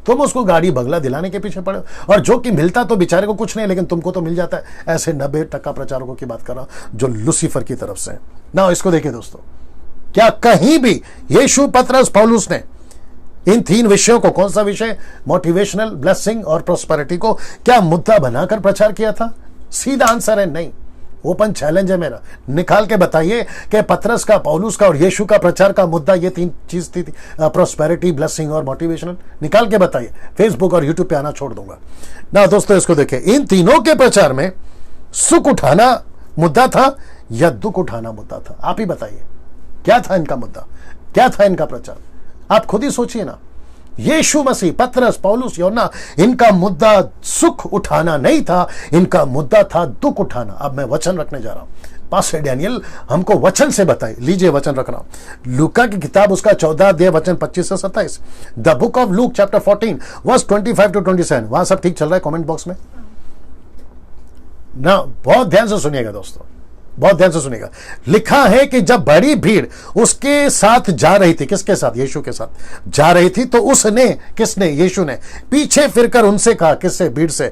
तुम उसको गाड़ी बंगला दिलाने के पीछे पड़े, और जो कि मिलता तो बेचारे को कुछ नहीं, लेकिन तुमको तो मिल जाता है। ऐसे 90% प्रचारकों की बात कर रहा हूं जो लूसीफर की तरफ से ना। इसको देखिए दोस्तों, क्या कहीं भी यीशु, पतरस, पौलुस ने इन 3 विषयों को, कौन सा विषय, मोटिवेशनल, ब्लेसिंग और प्रॉस्पेरिटी को, क्या मुद्दा बनाकर प्रचार किया था? सीधा आंसर है नहीं। ओपन चैलेंज है मेरा, निकाल के बताइए कि पतरस का, पौलुस का और यीशु का प्रचार का मुद्दा ये 3 चीज थी, प्रॉस्पेरिटी, ब्लेसिंग और मोटिवेशनल। निकाल के बताइए, फेसबुक और यूट्यूब पे आना छोड़ दूंगा ना। दोस्तों इसको देखिए, इन तीनों के प्रचार में सुख उठाना मुद्दा था या दुख उठाना मुद्दा था? आप ही बताइए, क्या था इनका मुद्दा, क्या था इनका प्रचार? आप खुद ही सोचिए ना। यीशु मसीह, पतरस, पौलुस, यूहन्ना, इनका मुद्दा सुख उठाना नहीं था, इनका मुद्दा था दुख उठाना। अब मैं वचन रखने जा रहा हूं, पास्टर डैनियल हमको वचन से बताए। लीजिए वचन रख रहा हूं, लूका की किताब उसका 14 अध्याय वचन 25 से 27। The book of Luke chapter 14 verse 25 to 27। वहां सब ठीक चल रहा है कमेंट बॉक्स में ना? बहुत ध्यान से सुनिएगा दोस्तों, बहुत ध्यान से सुनिएगा। लिखा है कि जब बड़ी भीड़ उसके साथ जा रही थी, किसके साथ? यीशु के साथ जा रही थी, तो उसने, किसने? यीशु ने पीछे फिरकर उनसे कहा, किससे? भीड़ से,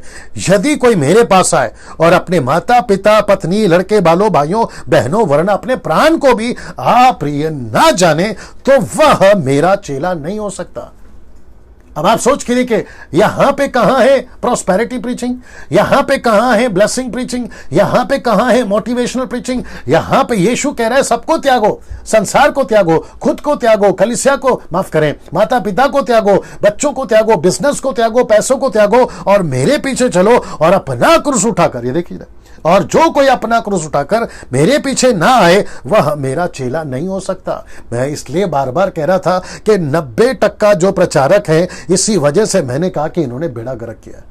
यदि कोई मेरे पास आए और अपने माता पिता पत्नी लड़के बालों भाइयों बहनों वरना अपने प्राण को भी अप्रिय ना जाने तो वह मेरा चेला नहीं हो सकता। अब आप सोच के देखिए, यहां पे कहां है प्रॉस्पेरिटी प्रीचिंग, यहां पे कहां है ब्लेसिंग प्रीचिंग, यहां पे कहां है मोटिवेशनल प्रीचिंग? यहां पे यीशु कह रहा है सबको त्यागो, संसार को त्यागो, खुद को त्यागो, कलीसिया को, माफ करें, माता पिता को त्यागो, बच्चों को त्यागो, बिजनेस को त्यागो, पैसों को त्यागो और मेरे पीछे चलो और अपना क्रूस उठाकर, ये देखिए, और जो कोई अपना क्रूस उठाकर मेरे पीछे ना आए वह मेरा चेला नहीं हो सकता। मैं इसलिए बार बार कह रहा था कि 90% जो प्रचारक हैं, इसी वजह से मैंने कहा कि इन्होंने बेड़ा गर्क किया।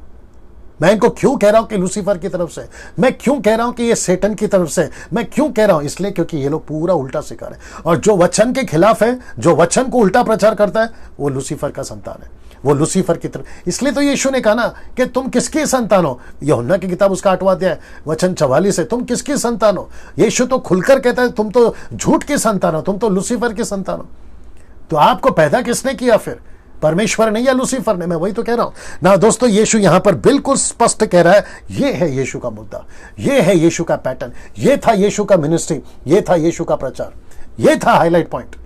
मैं इनको क्यों कह रहा हूं कि लूसीफर की तरफ से, मैं क्यों कह रहा हूं कि ये सेटन की तरफ से, मैं क्यों कह रहा हूं? इसलिए क्योंकि ये लोग पूरा उल्टा सिखा रहे हैं, और जो वचन के खिलाफ है, जो वचन को उल्टा प्रचार करता है, वो लूसीफर का संतान है, वो लूसीफर की तरफ। इसलिए तो यीशु ने कहा ना कि तुम किसकी संतान हो? यूहन्ना की किताब उसका 8वां अध्याय वचन 44 है, तुम किसकी संतान हो? यीशु तो खुलकर कहता है तुम तो झूठ की संतान हो, तुम तो लूसीफर की संतान हो। तो आपको पैदा किसने किया फिर? परमेश्वर ने या लूसीफर ने? मैं वही तो कह रहा हूं ना दोस्तों। यीशु यहां पर बिल्कुल स्पष्ट कह रहा है, ये है यीशु का मुद्दा, ये है यीशु का पैटर्न, ये था यीशु का मिनिस्ट्री, ये था यीशु का प्रचार, ये था हाईलाइट पॉइंट।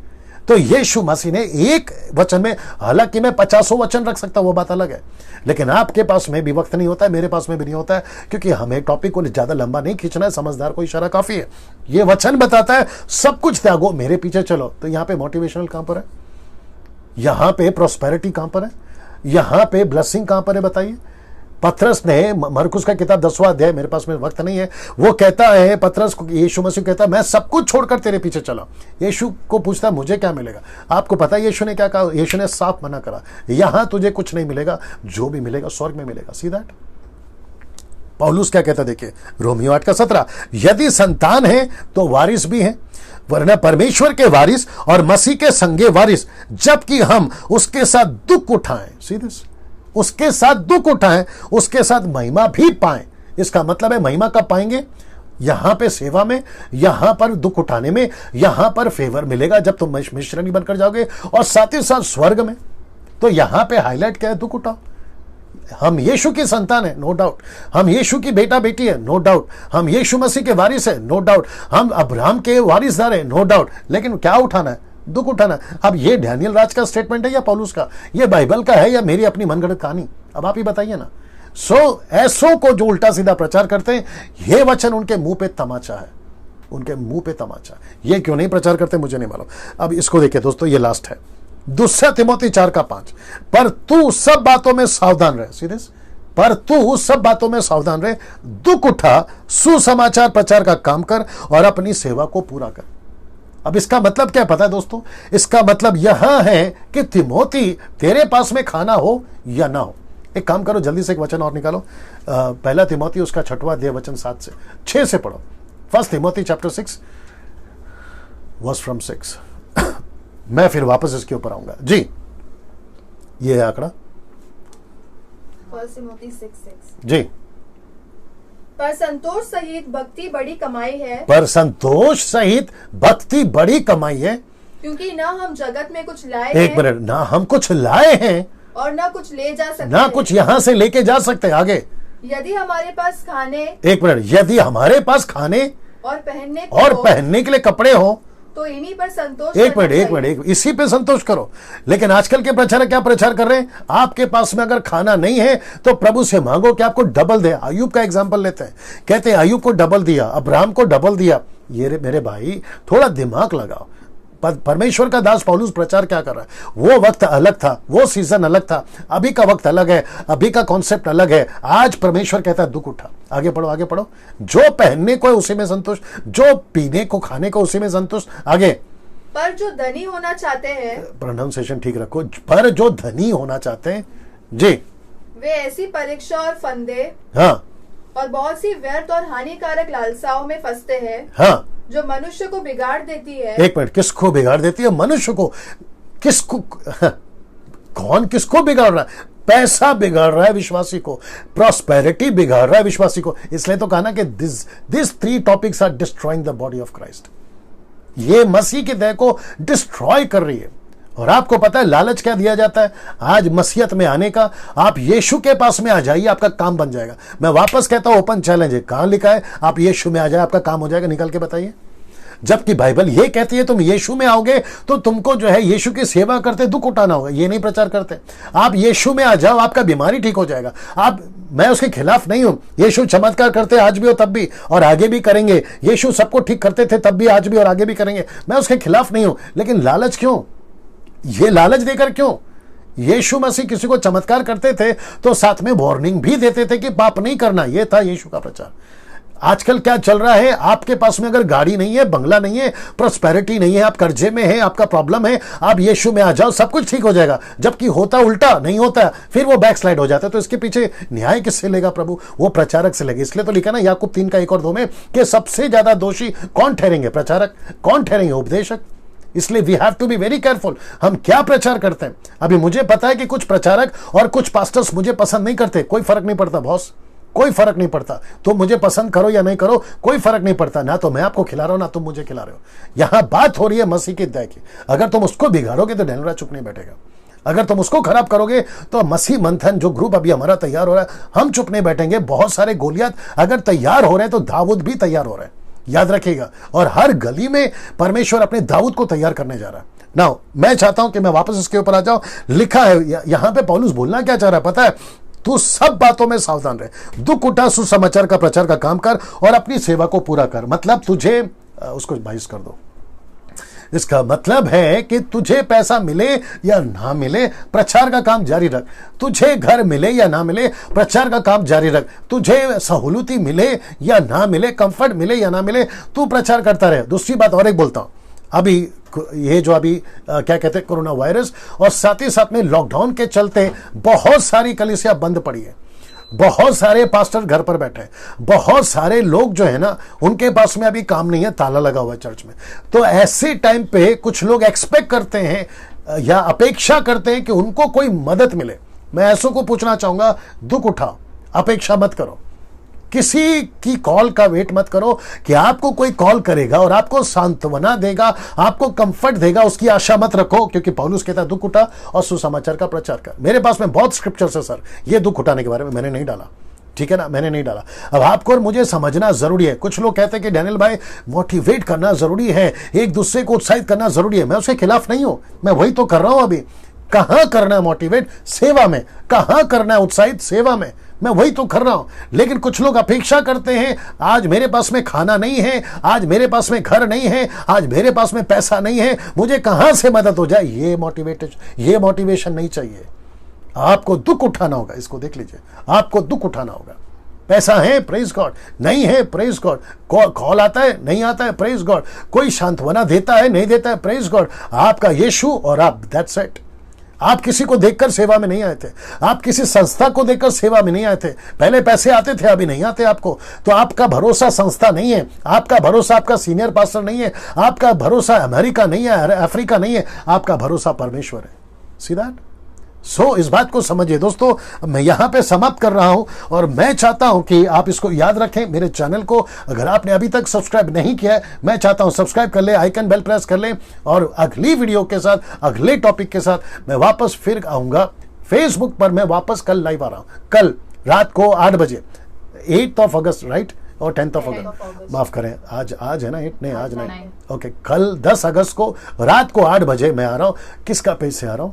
तो यीशु मसीह ने एक वचन में, हालांकि मैं 50 वचन रख सकता हूं, वो बात अलग है, लेकिन आपके पास में भी वक्त नहीं होता है, मेरे पास में भी नहीं होता है, क्योंकि हमें टॉपिक को ज्यादा लंबा नहीं खींचना है, समझदार को इशारा काफी है। ये वचन बताता है सब कुछ त्यागो, मेरे पीछे चलो। तो यहां पे मोटिवेशनल कहां पर है? यहां पे प्रोस्पेरिटी कहां पर है? यहां पे ब्लेसिंग कहां पर है? बताइए। पतरस ने, मरकुस का किताब 10वां अध्याय, मेरे पास में वक्त नहीं है, वो कहता है पतरस को, यीशु मसीह कहता है मैं सब कुछ छोड़कर तेरे पीछे चला। यीशु को पूछता है मुझे क्या मिलेगा? आपको पता है यीशु ने क्या कहा? यीशु ने साफ मना करा, यहां तुझे कुछ नहीं मिलेगा, जो भी मिलेगा स्वर्ग में मिलेगा। See that. पौलुस क्या कहता देखिए, रोमियो 8:17, यदि संतान है तो वारिस भी है, वरना परमेश्वर के वारिस और मसीह के संगे वारिस, जबकि हम उसके साथ दुख उठाएं। सीधे उसके साथ दुख उठाएं, उसके साथ महिमा भी पाएं। इसका मतलब है महिमा कब पाएंगे? यहां पे सेवा में, यहां पर दुख उठाने में, यहां पर फेवर मिलेगा जब तुम मिशनरी बनकर जाओगे, और साथ ही साथ स्वर्ग में। तो यहां पे हाईलाइट क्या है? दुख उठाओ। हम यीशु की संतान है, नो डाउट। हम यीशु की बेटा बेटी है, नो डाउट। हम यीशु मसीह के वारिस है, नो डाउट। हम अब्राहम के वारिसदार है, नो डाउट। लेकिन क्या उठाना है? दुख उठाना। अब ये डैनियल राज का स्टेटमेंट है या पौलुस का? ये बाइबल का है या मेरी अपनी मनगढ़ंत कहानी? अब आप ही बताइए ना। ऐसों को जो उल्टा सीधा प्रचार करते हैं, ये वचन उनके मुंह पे तमाचा है, उनके मुंह पे तमाचा। ये क्यों नहीं प्रचार करते मुझे नहीं मालूम। अब इसको देखिए दोस्तों, ये लास्ट है, 2 तिमोथी 4:5, पर तू सब बातों में सावधान रहे। सीरियस, पर तू सब बातों में सावधान रहे, दुख उठा, सुसमाचार प्रचार का काम कर और अपनी सेवा को पूरा कर। अब इसका मतलब क्या पता है दोस्तों? इसका मतलब यहां है कि तिमोथी तेरे पास में खाना हो या ना हो, एक काम करो, जल्दी से एक वचन और निकालो। पहला तिमोथी उसका 6वां अध्याय वचन 6 से पढ़ो। 1 तिमोथी चैप्टर 6 वर्स फ्रॉम 6। मैं फिर वापस इसके ऊपर आऊंगा जी। ये है आंकड़ा 1 तिमोथी 6:6 जी। पर संतोष सहित भक्ति बड़ी कमाई है, पर संतोष सहित भक्ति बड़ी कमाई है, क्योंकि ना हम जगत में कुछ लाए एक मिनट, ना हम कुछ लाए हैं और ना कुछ ले जा सकते, ना कुछ यहां से लेके जा सकते। आगे, यदि हमारे पास खाने, एक मिनट, यदि हमारे पास खाने और पहनने के लिए कपड़े हो तो इन्हीं पर संतोष। एक मिनट, इसी पे संतोष करो। लेकिन आजकल के प्रचारक क्या प्रचार कर रहे हैं? आपके पास में अगर खाना नहीं है तो प्रभु से मांगो कि आपको डबल दे। अय्यूब का एग्जांपल लेते हैं, कहते हैं अय्यूब को डबल दिया, अब्राहम को डबल दिया। ये मेरे भाई थोड़ा दिमाग लगाओ। परमेश्वर का दास पौलुस प्रचार क्या कर रहा है? वो वक्त अलग था, वो सीजन अलग था, अभी का वक्त अलग है, अभी का कॉन्सेप्ट अलग है। आज परमेश्वर कहता है दुख उठा। आगे पढ़ो, आगे पढ़ो। जो पहनने को है उसी में संतोष, जो पीने को खाने को उसी में संतोष। आगे, पर जो धनी होना चाहते हैं, प्रोनाउंसिएशन ठीक रखो, पर जो धनी होना चाहते हैं जी, वे ऐसी परीक्षा और फंदे, हाँ, और बहुत सी व्यर्थ और हानिकारक लालसाओं में फंसते हैं, हाँ, जो मनुष्य को बिगाड़ देती है। एक मिनट, किसको बिगाड़ देती है? मनुष्य को। किसको? कौन किसको बिगाड़ रहा है? पैसा बिगाड़ रहा है विश्वासी को, प्रॉस्पेरिटी बिगाड़ रहा है विश्वासी को। इसलिए तो कहा ना कि this 3 topics are destroying the body of Christ. ये मसीह की देह को डिस्ट्रॉय कर रही है। और आपको पता है लालच क्या दिया जाता है आज मसीहत में आने का? आप यीशु के पास में आ जाइए, आपका काम बन जाएगा। मैं वापस कहता हूं, ओपन चैलेंज है, कहां लिखा है आप यीशु में आ जाए आपका काम हो जाएगा? निकल के बताइए। जबकि बाइबल ये कहती है तुम यीशु में आओगे तो तुमको जो है यीशु की सेवा करते दुख उठाना होगा। ये नहीं प्रचार करते। आप यीशु में आ जाओ, आपका बीमारी ठीक हो जाएगा। मैं उसके खिलाफ नहीं हूं। यीशु चमत्कार करते आज भी और तब भी और आगे भी करेंगे। यीशु सबको ठीक करते थे तब भी, आज भी और आगे भी करेंगे। मैं उसके खिलाफ नहीं हूं। लेकिन लालच क्यों? ये लालच देकर क्यों? यीशु मसीह किसी को चमत्कार करते थे तो साथ में वार्निंग भी देते थे कि पाप नहीं करना। यह था यीशु का प्रचार। आजकल क्या चल रहा है? आपके पास में अगर गाड़ी नहीं है, बंगला नहीं है, प्रॉस्पेरिटी नहीं है, आप कर्जे में हैं, आपका प्रॉब्लम है, आप यीशु में आ जाओ, सब कुछ ठीक हो जाएगा। जबकि होता उल्टा, नहीं होता, फिर वो बैक स्लाइड हो जाता है। तो इसके पीछे न्याय किससे लेगा प्रभु? वो प्रचारक से लेगा। इसलिए तो लिखा ना याकूब 3:1-2 में कि सबसे ज्यादा दोषी कौन ठहरेंगे? प्रचारक। कौन ठहरेंगे? उपदेशक। इसलिए we have to be very careful हम क्या प्रचार करते हैं। अभी मुझे पता है कि कुछ प्रचारक और कुछ पास्टर्स मुझे पसंद नहीं करते, कोई फर्क नहीं पड़ता बॉस, कोई फर्क नहीं पड़ता। तुम मुझे पसंद करो या नहीं करो, कोई फर्क नहीं पड़ता। ना तो मैं आपको खिला रहा हूं, ना तुम मुझे खिला रहे हो। यहां बात हो रही है मसीह की दया की। अगर तुम उसको बिगाड़ोगे तो डैनियल चुप नहीं बैठेगा। अगर तुम उसको खराब करोगे तो मसीह मंथन जो ग्रुप अभी हमारा तैयार हो रहा है, हम चुप नहीं बैठेंगे। बहुत सारे गोलियत अगर तैयार हो रहे हैं तो दाऊद भी तैयार हो रहे हैं, याद रखिएगा। और हर गली में परमेश्वर अपने दाऊद को तैयार करने जा रहा है। नाउ मैं चाहता हूं कि मैं वापस इसके ऊपर आ जाऊं। लिखा है यहां पे पौलुस बोलना क्या चाह रहा है पता है? तू सब बातों में सावधान रहे, दुख उठा, सुसमाचार का प्रचार का काम कर और अपनी सेवा को पूरा कर। मतलब तुझे उसको 22 कर दो। इसका मतलब है कि तुझे पैसा मिले या ना मिले, प्रचार का काम जारी रख। तुझे घर मिले या ना मिले, प्रचार का काम जारी रख। तुझे सहूलती मिले या ना मिले, कंफर्ट मिले या ना मिले, तू प्रचार करता रहे। दूसरी बात और एक बोलता हूं, अभी ये जो अभी क्या कहते हैं कोरोना वायरस और साथ ही साथ में लॉकडाउन के चलते बहुत सारी कलीसिया बंद पड़ी है। बहुत सारे पास्टर घर पर बैठे हैं। बहुत सारे लोग जो है ना उनके पास में अभी काम नहीं है, ताला लगा हुआ है चर्च में। तो ऐसे टाइम पे कुछ लोग एक्सपेक्ट करते हैं या अपेक्षा करते हैं कि उनको कोई मदद मिले। मैं ऐसों को पूछना चाहूंगा, दुख उठाओ, अपेक्षा मत करो। किसी की कॉल का वेट मत करो कि आपको कोई कॉल करेगा और आपको सांत्वना देगा, आपको कंफर्ट देगा, उसकी आशा मत रखो। क्योंकि पौलुस कहता है दुख उठा और सुसमाचार का प्रचार कर। मेरे पास में बहुत स्क्रिप्चर्स है सर, ये दुख उठाने के बारे में मैंने नहीं डाला, ठीक है ना, मैंने नहीं डाला। अब आपको और मुझे समझना जरूरी है। कुछ लोग कहते हैं कि डैनियल भाई मोटिवेट करना जरूरी है, एक दूसरे को उत्साहित करना जरूरी है। मैं उसके खिलाफ नहीं हूं, मैं वही तो कर रहा हूं। अभी कहां करना है मोटिवेट? सेवा में। कहां करना है उत्साहित? सेवा में। मैं वही तो कर रहा हूं। लेकिन कुछ लोग अपेक्षा करते हैं, आज मेरे पास में खाना नहीं है, आज मेरे पास में घर नहीं है, आज मेरे पास में पैसा नहीं है, मुझे कहां से मदद हो जाए। ये मोटिवेशन नहीं चाहिए। आपको दुख उठाना होगा, इसको देख लीजिए, आपको दुख उठाना होगा। पैसा है, प्रेज गॉड, नहीं है, प्रेज गॉड। कॉल आता है, नहीं आता है, प्रेज गॉड। कोई सांत्वना देता है, नहीं देता है, प्रेज गॉड। आपका यीशु और आप, दैट्स इट। आप किसी को देखकर सेवा में नहीं आए थे, आप किसी संस्था को देखकर सेवा में नहीं आए थे। पहले पैसे आते थे, अभी नहीं आते आपको। तो आपका भरोसा संस्था नहीं है, आपका भरोसा आपका सीनियर पास्टर नहीं है, आपका भरोसा अमेरिका नहीं है, अफ्रीका नहीं है, आपका भरोसा परमेश्वर है। See that? सो इस बात को समझिए दोस्तों। मैं यहां पे समाप्त कर रहा हूं और मैं चाहता हूं कि आप इसको याद रखें। मेरे चैनल को अगर आपने अभी तक सब्सक्राइब नहीं किया है, मैं चाहता हूं सब्सक्राइब कर ले, आइकन बेल प्रेस कर ले। और अगली वीडियो के साथ, अगले टॉपिक के साथ मैं वापस फिर आऊंगा। फेसबुक पर मैं वापस कल लाइव आ रहा हूं, कल रात को 8 बजे, 8 अगस्त, राइट? और 10 अगस्त, माफ करें, आज है ना 8? नहीं, आज नहीं, ओके। कल 10 अगस्त को रात को 8 बजे मैं आ रहा हूं। किसका पेज से आ रहा हूं?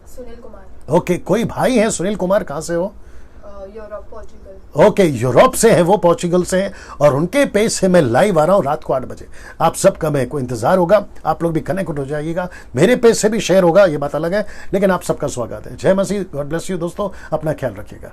सुनील कुमार। ओके, कोई भाई है सुनील कुमार, कहां से हो? Europe, Portugal. ओके, यूरोप से है वो, पोर्चुगल से है। और उनके पेज से मैं लाइव आ रहा हूं रात को 8 बजे। आप सबका मेरे को इंतजार होगा, आप लोग भी कनेक्ट हो जाइएगा। मेरे पेज से भी शेयर होगा, ये बात अलग है, लेकिन आप सबका स्वागत है। जय मसीह, गॉड ब्लेस यू दोस्तों, अपना ख्याल रखिएगा।